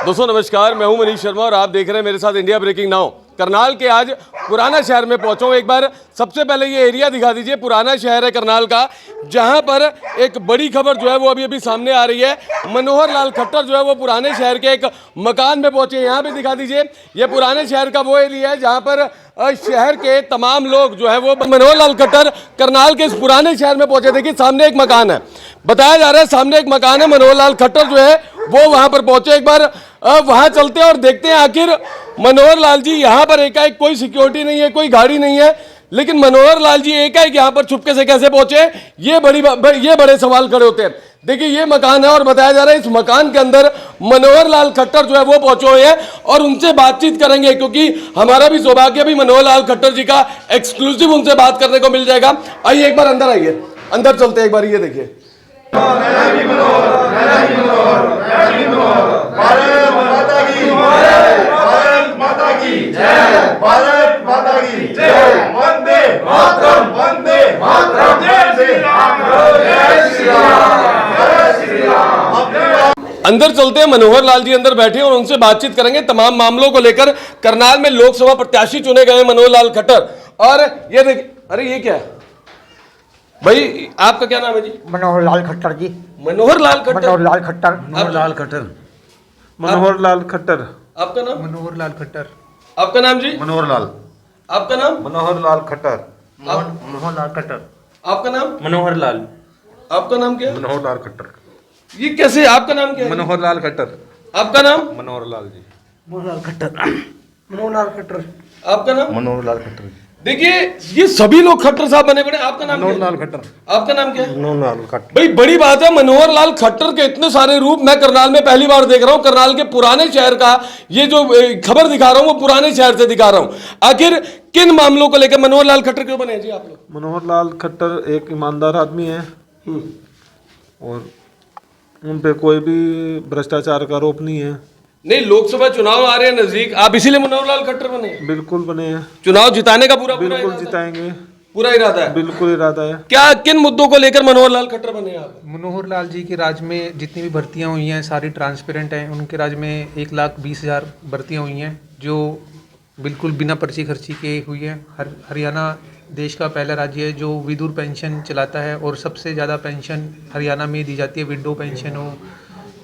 दोस्तों नमस्कार, मैं हूं मनीष शर्मा और आप देख रहे हैं मेरे साथ इंडिया ब्रेकिंग नाउ। करनाल के आज पुराना शहर में पहुंचा हूं। एक बार सबसे पहले ये एरिया दिखा दीजिए। पुराना शहर है करनाल का, जहां पर एक बड़ी खबर जो है वो अभी सामने आ रही है। मनोहर लाल खट्टर जो है वो पुराने शहर के एक मकान में पहुंचे। यहाँ पे दिखा दीजिए, ये पुराने शहर का वो एरिया है जहाँ पर शहर के तमाम लोग जो है वो मनोहर लाल खट्टर करनाल के इस पुराने शहर में पहुंचे। देखिए सामने एक मकान है, बताया जा रहा है सामने एक मकान है। मनोहर लाल खट्टर जो है वो वहां पर पहुंचे। एक बार वहां चलते हैं और देखते हैं आखिर मनोहर लाल जी यहाँ पर एकाएक, कोई सिक्योरिटी नहीं है, कोई गाड़ी नहीं है, लेकिन मनोहर लाल जी एकाएक यहाँ पर चुपके से कैसे पहुंचे, ये बड़े सवाल खड़े होते हैं। देखिए ये मकान है और बताया जा रहा है इस मकान के अंदर मनोहर लाल खट्टर जो है वो पहुंचे हुए हैं और उनसे बातचीत करेंगे, क्योंकि हमारा भी सौभाग्य भी मनोहर लाल खट्टर जी का एक्सक्लूसिव उनसे बात करने को मिल जाएगा। आइए एक बार अंदर आइए, अंदर चलते हैं। एक बार ये देखिए, अंदर चलते हैं। मनोहर लाल जी अंदर बैठे और उनसे बातचीत करेंगे तमाम मामलों को लेकर। करनाल में लोकसभा प्रत्याशी चुने गए मनोहर लाल खट्टर। और ये देखिए, अरे ये क्या है भाई, आपका क्या नाम है जी? मनोहर लाल खट्टर जी। मनोहर लाल खट्टर। मनोहर लाल खट्टर। मनोहर लाल खट्टर। मनोहर लाल खट्टर। आपका नाम? मनोहर लाल खट्टर। आपका नाम जी? मनोहर लाल। आपका नाम? मनोहर लाल खट्टर। मनोहर लाल खट्टर। आपका नाम? मनोहर लाल। आपका नाम क्या है? मनोहर लाल खट्टर। ये कैसे, आपका नाम क्या है? मनोहर लाल खट्टर। आपका नाम? मनोहर लाल जी। मनोहर लाल खट्टर। मनोहर लाल खट्टर। आपका नाम? मनोहर लाल खट्टर। देखिए ये सभी लोग खट्टर साहब बने बने। आपका नाम? मनोहर लाल खट्टर। आपका नाम क्या है? मनोहर लाल खट्टर। भाई बड़ी बात है, मनोहर लाल खट्टर के इतने सारे रूप मैं करनाल में पहली बार देख रहा हूँ। करनाल के पुराने शहर का ये जो खबर दिखा रहा हूँ वो पुराने शहर से दिखा रहा हूँ। आखिर किन मामलों को लेकर मनोहर लाल खट्टर क्यों बने जी आप लोग? मनोहर लाल खट्टर एक ईमानदार आदमी है और उन पे कोई भी भ्रष्टाचार का आरोप नहीं है। नहीं, लोकसभा चुनाव आ रहे हैं नजदीक, आप इसीलिए मनोहर लाल खट्टर बने? बिल्कुल बने हैं। चुनाव जिताने का पूरा बिल्कुल जिताएंगे। पूरा इरादा है? बिल्कुल इरादा है। क्या किन मुद्दों को लेकर मनोहर लाल खट्टर बने आप? मनोहर लाल जी के राज में जितनी भी भर्तियां हुई हैं सारी ट्रांसपेरेंट हैं। उनके राज में 1,20,000 भर्तियां हुई हैं जो बिल्कुल बिना पर्ची खर्ची के हुई हैं। हरियाणा देश का पहला राज्य है जो विधुर पेंशन चलाता है और सबसे ज़्यादा पेंशन हरियाणा में दी जाती है, विडो पेंशन हो।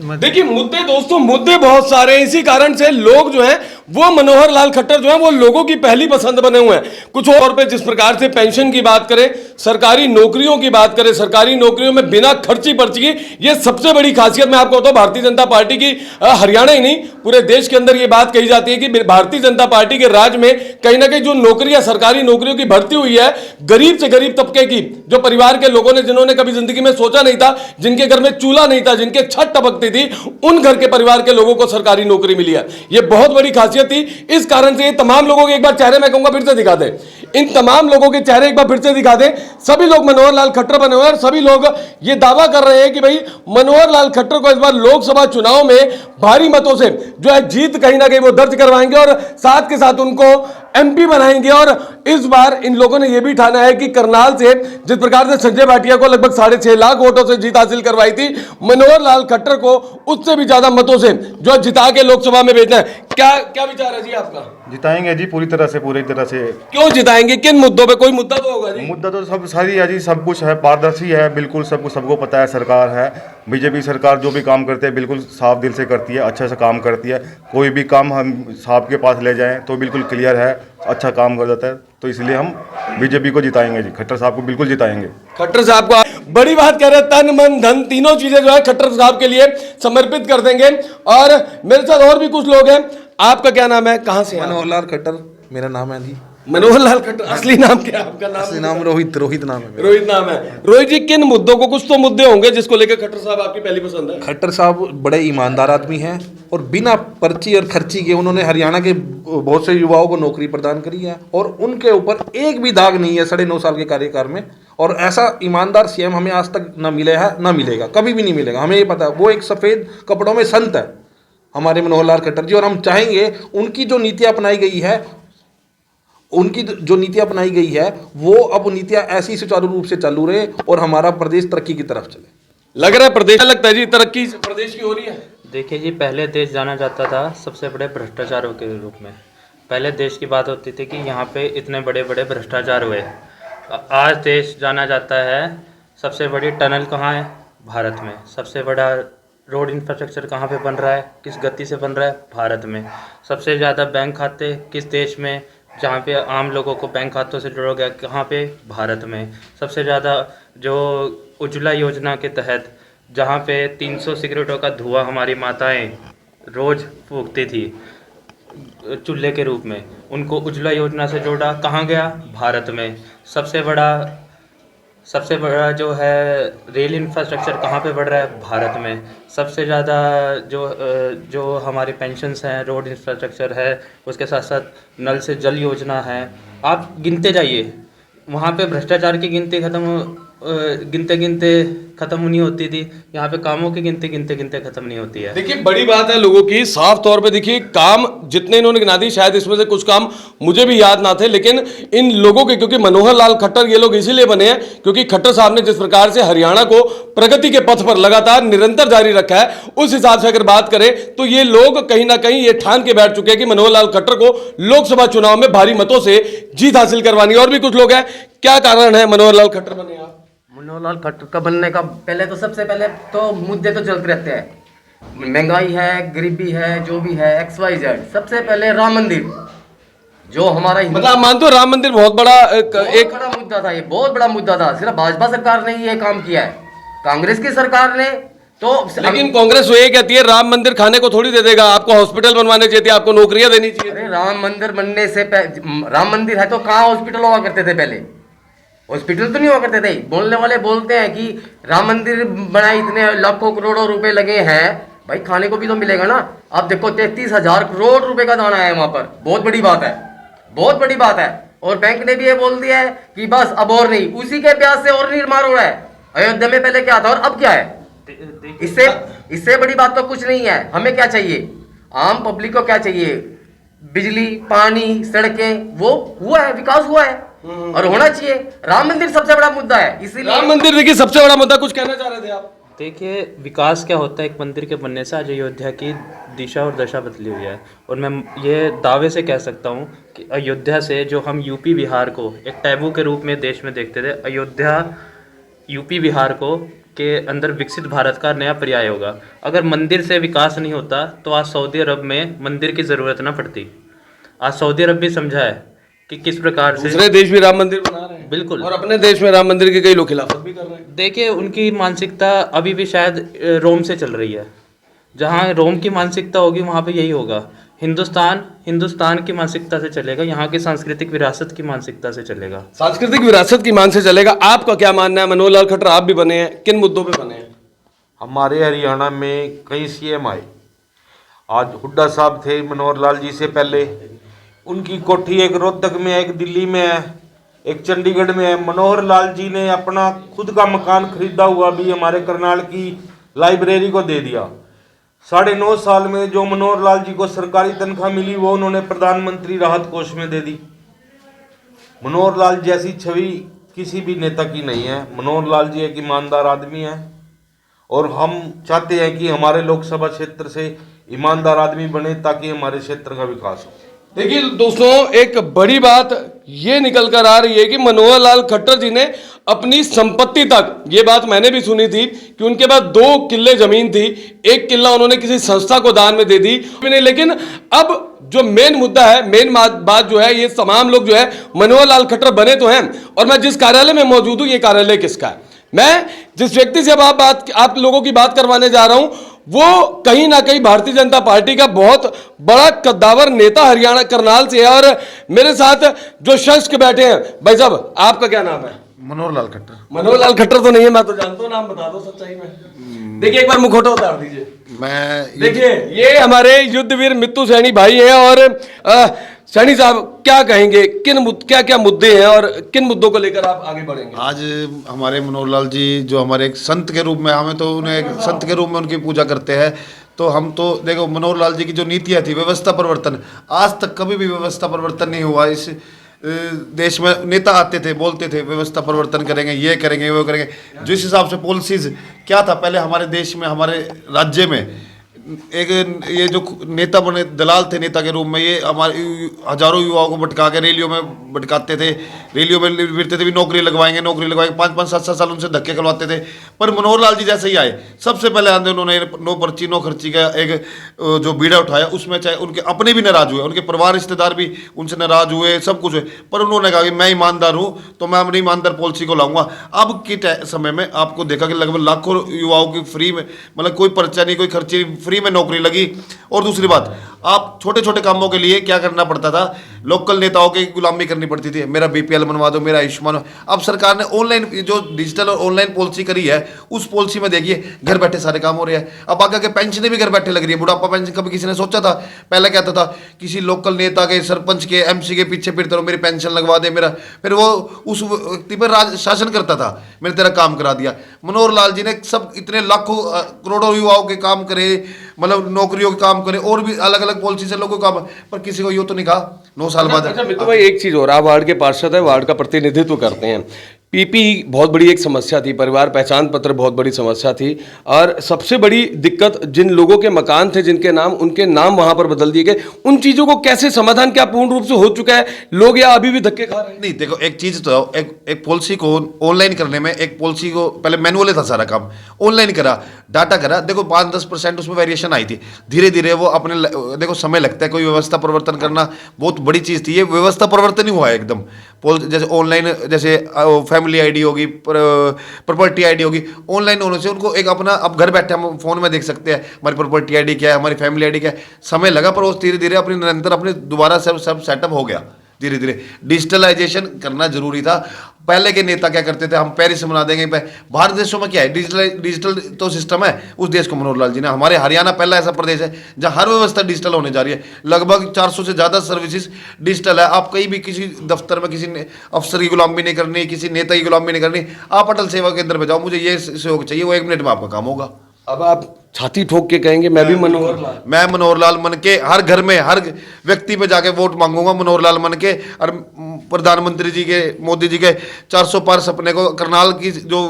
देखिए मुद्दे, दोस्तों मुद्दे बहुत सारे हैं, इसी कारण से लोग जो हैं वो मनोहर लाल खट्टर जो हैं वो लोगों की पहली पसंद बने हुए हैं। कुछ और पे जिस प्रकार से पेंशन की बात करें, सरकारी नौकरियों की बात करें, सरकारी नौकरियों में बिना खर्ची पर्ची की, ये सबसे बड़ी खासियत मैं आपको बताऊं भारतीय जनता पार्टी की। हरियाणा ही नहीं पूरे देश के अंदर ये बात कही जाती है कि भारतीय जनता पार्टी के राज में कहीं ना कहीं जो नौकरियां, सरकारी नौकरियों की भर्ती हुई है, गरीब से गरीब तबके की, जो परिवार के लोगों ने, जिन्होंने कभी जिंदगी में सोचा नहीं था, जिनके घर में चूल्हा नहीं था, जिनके छत टपकती थी, उन घर के परिवार के लोगों को सरकारी नौकरी मिली है। ये बहुत बड़ी खासियत थी। इस कारण से ये तमाम लोगों के एक बार चेहरे मैं कहूंगा फिर से दिखा दे, इन तमाम लोगों के चेहरे एक बार फिर से दिखा दे। सभी लोग मनोहर लाल खट्टर बने हुए हैं और सभी लोग ये दावा कर रहे हैं कि भाई मनोहर लाल खट्टर को इस बार लोकसभा चुनाव में भारी मतों से जो है जीत कहीं ना कहीं वो दर्ज करवाएंगे और साथ के साथ उनको एमपी बनाएंगे। और इस बार इन लोगों ने यह भी ठाना है कि करनाल से जिस प्रकार से संजय भाटिया को लगभग 6.5 लाख वोटों से जीत हासिल करवाई थी, मनोहर लाल खट्टर को उससे भी ज्यादा मतों से जो जिता के लोकसभा में भेजना है। क्या विचार है जी आपका? जिताएंगे जी पूरी तरह से। क्यों जिताएंगे? किन मुद्दों पे? कोई मुद्दा तो होगा जी। मुद्दा तो सब सारी है जी, सब कुछ है, पारदर्शी है, बिल्कुल सब कुछ सबको पता है। सरकार है, बीजेपी सरकार जो भी काम करते हैं बिल्कुल साफ दिल से करती है, अच्छा से काम करती है। कोई भी काम हम साहब के पास ले जाएं तो बिल्कुल क्लियर है, अच्छा काम कर देता है। तो इसलिए हम बीजेपी को जिताएंगे जी, खट्टर साहब को बिल्कुल जिताएंगे। खट्टर साहब को बड़ी बात कह रहे हैं, तन मन धन तीनों चीजें जो है खट्टर साहब के लिए समर्पित कर देंगे। और मेरे साथ और भी कुछ लोग हैं। आपका क्या नाम है, कहां से? मनोहर लाल खट्टर मेरा नाम है जी। मनोहर लाल खट्टर, असली नाम क्या है आपका? असली नाम रोहित नाम है मेरा। रोहित नाम है। रोहित जी किन मुद्दों को, कुछ तो मुद्दे होंगे जिसको लेकर खट्टर साहब आपकी पहली पसंद है? खट्टर साहब बड़े ईमानदार आदमी हैं और बिना पर्ची और खर्ची के उन्होंने हरियाणा के बहुत से युवाओं को नौकरी प्रदान करी है और उनके ऊपर एक भी दाग नहीं है 9.5 साल के कार्यकाल में। और ऐसा ईमानदार सीएम हमें आज तक ना मिले है, ना मिलेगा, कभी भी नहीं मिलेगा। हमें ये पता है वो एक सफ़ेद कपड़ों में संत है हमारे मनोहर लाल खट्टर जी। और हम चाहेंगे उनकी जो नीतियाँ अपनाई गई है, वो अब नीतियाँ ऐसी सुचारू रूप से चालू रहे और हमारा प्रदेश तरक्की की तरफ चले। लग रहा है प्रदेश, लगता है जी तरक्की प्रदेश की हो रही है। देखिए जी, पहले देश जाना जाता था सबसे बड़े भ्रष्टाचारों के रूप में। पहले देश की बात होती थी कि यहाँ पे इतने बड़े बड़े भ्रष्टाचार हुए। आज देश जाना जाता है सबसे बड़ी टनल कहाँ है? भारत में। सबसे बड़ा रोड इंफ्रास्ट्रक्चर कहाँ पे बन रहा है? किस गति से बन रहा है? भारत में। सबसे ज़्यादा बैंक खाते किस देश में, जहाँ पे आम लोगों को बैंक खातों से जोड़ा गया, कहाँ पे? भारत में। सबसे ज़्यादा जो उज्ज्वला योजना के तहत जहाँ पे 300 सिगरेटों का धुआं हमारी माताएं रोज़ फूकती थी चूल्हे के रूप में, उनको उज्ज्वला योजना से जोड़ा, कहाँ गया? भारत में। सबसे बड़ा जो है रेल इंफ्रास्ट्रक्चर कहाँ पे बढ़ रहा है? भारत में। सबसे ज़्यादा जो हमारी पेंशन्स हैं, रोड इंफ्रास्ट्रक्चर है, उसके साथ साथ नल से जल योजना है। आप गिनते जाइए, वहाँ पे भ्रष्टाचार की गिनती गिनते ख़त्म नहीं होती थी। यहाँ पे कामों की गिनते ख़त्म नहीं होती है। देखिए, बड़ी बात है लोगों की, साफ तौर पे देखिए काम जितने इन्होंने गिना दी, शायद इसमें से कुछ काम मुझे भी याद ना थे, लेकिन इन लोगों के, क्योंकि मनोहर लाल खट्टर ये लोग इसीलिए बने हैं क्योंकि खट्टर साहब ने जिस प्रकार से हरियाणा को प्रगति के पथ पर लगातार निरंतर जारी रखा है, उस हिसाब से अगर बात करें तो ये लोग कहीं ना कहीं ये ठान के बैठ चुके हैं कि मनोहर लाल खट्टर को लोकसभा चुनाव में भारी मतों से जीत हासिल करवानी है। और भी कुछ लोग हैं, क्या कारण है मनोहर लाल खट्टर बने आप? मनोहर लाल खट्टर का बनने का पहले तो सबसे पहले तो मुद्दे तो चलते रहते हैं, महंगाई है, गरीबी है, जो भी है XYZ। सबसे पहले राम मंदिर, जो हमारा मतलब आप मानते हो राम मंदिर बहुत बड़ा एक बड़ा मुद्दा था, ये बहुत बड़ा मुद्दा था। सिर्फ भाजपा सरकार ने ये काम किया है, कांग्रेस की सरकार ने तो। लेकिन कांग्रेस वो ये कहती है राम मंदिर खाने को थोड़ी दे देगा, आपको हॉस्पिटल बनवाने चाहिए, आपको नौकरियां देनी चाहिए। अरे राम मंदिर बनने से राम मंदिर है तो कहाँ हॉस्पिटल हुआ करते थे? पहले हॉस्पिटल तो नहीं हुआ करते थे। बोलने वाले बोलते हैं कि राम मंदिर बनाए, इतने लाखों करोड़ों रुपए लगे हैं, भाई खाने को भी तो मिलेगा ना। आप देखो 33,000 करोड़ रुपए का दाना है वहां पर, बहुत बड़ी बात है, बहुत बड़ी बात है। और बैंक ने भी ये बोल दिया है कि बस अब और नहीं, उसी के ब्याज से और निर्माण हो रहा है। अयोध्या में पहले क्या था और अब क्या है? इससे बड़ी बात तो कुछ नहीं है। हमें क्या चाहिए? आम पब्लिक को क्या चाहिए? बिजली, पानी, सड़कें, वो हुआ है, विकास हुआ है और होना चाहिए। राम मंदिर सबसे बड़ा मुद्दा है, इसीलिए राम मंदिर देखिए सबसे बड़ा मुद्दा। कुछ कहना चाह रहे थे आप? देखिए, विकास क्या होता है, एक मंदिर के बनने से आज अयोध्या की दिशा और दशा बदली हुई है। और मैं ये दावे से कह सकता हूँ कि अयोध्या से जो हम यूपी बिहार को एक टैबू के रूप में देश में देखते थे, अयोध्या यूपी बिहार को के अंदर विकसित भारत का नया पर्याय होगा। अगर मंदिर से विकास नहीं होता तो आज सऊदी अरब में मंदिर की ज़रूरत ना पड़ती। आज सऊदी अरब भी समझा है कि किस प्रकार से दूसरे देश भी राम मंदिर बना रहे हैं। बिल्कुल। और अपने देश में राम मंदिर की कई लोग खिलाफत भी कर रहे हैं। देखिए, उनकी मानसिकता अभी भी शायद रोम से चल रही है। जहाँ रोम की मानसिकता होगी वहाँ पे यही होगा। हिंदुस्तान की मानसिकता से चलेगा, यहाँ की सांस्कृतिक विरासत की मानसिकता से चलेगा। सांस्कृतिक विरासत की मान से चलेगा। आपका क्या मानना है? मनोहर लाल खट्टर आप भी बने हैं, किन मुद्दों पे बने हैं? हमारे हरियाणा में कई CM आए। आज हुड्डा साहब थे मनोहर लाल जी से पहले, उनकी कोठी एक रोहतक में है, एक दिल्ली में है, एक चंडीगढ़ में है। मनोहर लाल जी ने अपना खुद का मकान खरीदा हुआ भी हमारे करनाल की लाइब्रेरी को दे दिया। 9.5 साल में जो मनोहर लाल जी को सरकारी तनख्वाह मिली वो उन्होंने प्रधानमंत्री राहत कोष में दे दी। मनोहर लाल जैसी छवि किसी भी नेता की नहीं है। मनोहर लाल जी एक ईमानदार आदमी है और हम चाहते हैं कि हमारे लोकसभा क्षेत्र से ईमानदार आदमी बने ताकि हमारे क्षेत्र का विकास हो। देखिए दोस्तों, एक बड़ी बात ये निकल कर आ रही है कि मनोहर लाल खट्टर जी ने अपनी संपत्ति तक, ये बात मैंने भी सुनी थी कि उनके पास 2 किल्ले जमीन थी, 1 किल्ला उन्होंने किसी संस्था को दान में दे दी। लेकिन अब जो मेन मुद्दा है, मेन बात जो है, ये तमाम लोग जो है मनोहर लाल खट्टर बने तो हैं। और मैं जिस कार्यालय में मौजूद हूं, ये कार्यालय किसका है? मैं जिस व्यक्ति से अब आप लोगों की बात करवाने जा रहा हूं, वो कहीं ना कहीं भारतीय जनता पार्टी का बहुत बड़ा कद्दावर नेता हरियाणा करनाल से है। और मेरे साथ जो शख्स के बैठे हैं, भाई साहब आपका क्या नाम है? मनोहर लाल खट्टर। मनोहर लाल खट्टर तो नहीं है, मैं तो जानता हूँ, नाम बता दो सच्चाई में। देखिए एक बार मुखौटा उतार दीजिए। मैं देखिए ये हमारे युद्धवीर मित्तू सैनी भाई हैं। और सैनी साहब क्या कहेंगे, क्या क्या मुद्दे हैं और किन मुद्दों को लेकर आप आगे बढ़ेंगे? आज हमारे मनोहर लाल जी जो हमारे एक संत के रूप में, हमें तो उन्हें एक संत के रूप में उनकी पूजा करते हैं। तो हम तो देखो मनोहर लाल जी की जो नीतियाँ थी, व्यवस्था परिवर्तन, आज तक कभी भी व्यवस्था परिवर्तन नहीं हुआ। इस देश में नेता आते थे, बोलते थे व्यवस्था परिवर्तन करेंगे, ये करेंगे, वो करेंगे। जिस हिसाब से पॉलिसीज क्या था पहले हमारे देश में, हमारे राज्य में एक ये जो नेता बने, दलाल थे नेता के रूप में, ये हमारे हजारों युवाओं को भटका के रैलियों में भटकाते थे, रैलियों में फिरते थे, भी नौकरी लगवाएंगे 5-5 7-7 साल उनसे धक्के खिलवाते थे। पर मनोहर लाल जी जैसे ही आए, सबसे पहले आंदे उन्होंने नो पर्ची नो खर्ची का एक जो बीड़ा उठाया, उसमें चाहे उनके अपने भी नाराज हुए, उनके परिवार रिश्तेदार भी उनसे नाराज हुए, सब कुछ हुए, पर उन्होंने कहा कि मैं ईमानदार हूँ तो मैं अपनी ईमानदार पॉलिसी को लाऊंगा। अब के समय में आपको देखा कि लगभग लाखों युवाओं की फ्री में, मतलब कोई पर्चा नहीं, कोई खर्ची, फ्री में नौकरी लगी। और दूसरी बात, आप छोटे छोटे कामों के लिए क्या करना पड़ता था, लोकल नेताओं की गुलामी करनी पड़ती थी, मेरा बीपीएल बनवा दो, मेरा आयुष्मान। अब सरकार ने ऑनलाइन जो डिजिटल और ऑनलाइन पॉलिसी करी है, उस पॉलिसी में देखिए घर बैठे सारे काम हो रहे हैं। अब आगे के पेंशन भी घर बैठे लग रही है। बुढ़ापा पेंशन कभी किसी ने सोचा था? पहले कहता था किसी लोकल नेता के, सरपंच के, एमसी के पीछे फिरते रहो, मेरी पेंशन लगवा दे मेरा, फिर वो उस व्यक्ति पर राज शासन करता था, मैंने तेरा काम करा दिया। मनोहर लाल जी ने सब इतने लाखों करोड़ों युवाओं के काम करे, मतलब नौकरियों के काम करे, और भी अलग अलग पॉलिसी से लोगों को काम, पर किसी को यूँ तो नहीं कहा 9 साल बाद। अच्छा मित्तू भाई, एक चीज और, आप वार्ड के पार्षद है, वार्ड का प्रतिनिधित्व करते हैं। पीपी बहुत बड़ी एक समस्या थी, परिवार पहचान पत्र बहुत बड़ी समस्या थी, और सबसे बड़ी दिक्कत जिन लोगों के मकान थे जिनके नाम, उनके नाम वहां पर बदल दिए गए। उन चीजों को कैसे समाधान, क्या पूर्ण रूप से हो चुका है, लोग या अभी भी धक्के खा रहे हैं? नहीं, देखो एक चीज तो, एक पॉलिसी को ऑनलाइन करने में, एक पॉलिसी को पहले मैनुअल था सारा काम, ऑनलाइन करा, डाटा करा, देखो 5-10% उसमें वेरिएशन आई थी, धीरे धीरे वो अपने, देखो समय लगता है, कोई व्यवस्था परिवर्तन करना बहुत बड़ी चीज थी, ये व्यवस्था परिवर्तन ही हुआ है एकदम। जैसे ऑनलाइन, जैसे फैमिली आईडी होगी, प्रॉपर्टी आईडी होगी, ऑनलाइन होने से उनको एक अपना, अब घर बैठे हम फोन में देख सकते हैं हमारी प्रॉपर्टी आईडी क्या है, हमारी फैमिली आईडी क्या है। समय लगा, पर वो धीरे धीरे अपनी निरंतर अपने दोबारा सब सेटअप हो गया। धीरे धीरे डिजिटलाइजेशन करना जरूरी था। पहले के नेता क्या करते थे, हम पेरिस बना देंगे, बाहर देशों में क्या है, डिजिटल तो सिस्टम है। उस देश को मनोहर लाल जी ने, हमारे हरियाणा पहला ऐसा प्रदेश है जहां हर व्यवस्था डिजिटल होने जा रही है। लगभग 400 से ज़्यादा सर्विसेज डिजिटल है। आप कहीं भी किसी दफ्तर में किसी अफसर की गुलामी नहीं करनी, किसी नेता की गुलामी नहीं करनी, आप अटल सेवा केंद्र में जाओ, मुझे ये सहयोग चाहिए, वो 1 मिनट में आपका काम होगा। अब आप छाती ठोक के कहेंगे मैं भी मनोहर लाल, मैं मनोहर लाल मन के हर घर में, हर व्यक्ति पे जाके वोट मांगूंगा मनोहर लाल मन के। और प्रधानमंत्री जी के, मोदी जी के 400 पार सपने को, करनाल की जो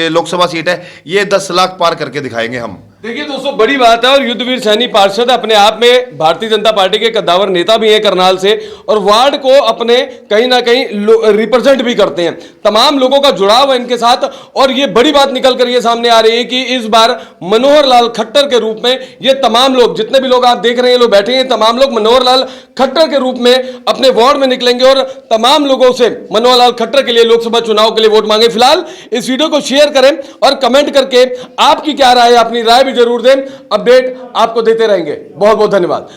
लोकसभा सीट है, ये 10 लाख पार करके दिखाएंगे हम। देखिए दोस्तों, बड़ी बात है। और युद्धवीर सैनी पार्षद अपने आप में भारतीय जनता पार्टी के कद्दावर नेता भी हैं करनाल से, और वार्ड को अपने कहीं ना कहीं रिप्रेजेंट भी करते हैं। तमाम लोगों का जुड़ाव है इनके साथ, और ये बड़ी बात निकल कर ये सामने आ रही है कि इस बार मनोहर लाल खट्टर के रूप में ये तमाम लोग, जितने भी लोग आप देख रहे हैं, लोग बैठे हैं, तमाम लोग मनोहर लाल खट्टर के रूप में अपने वार्ड में निकलेंगे और तमाम लोगों से मनोहर लाल खट्टर के लिए लोकसभा चुनाव के लिए वोट मांगे। फिलहाल इस वीडियो को शेयर करें और कमेंट करके आपकी क्या राय है, अपनी राय भी जरूर दें। अपडेट आपको देते रहेंगे। बहुत बहुत धन्यवाद।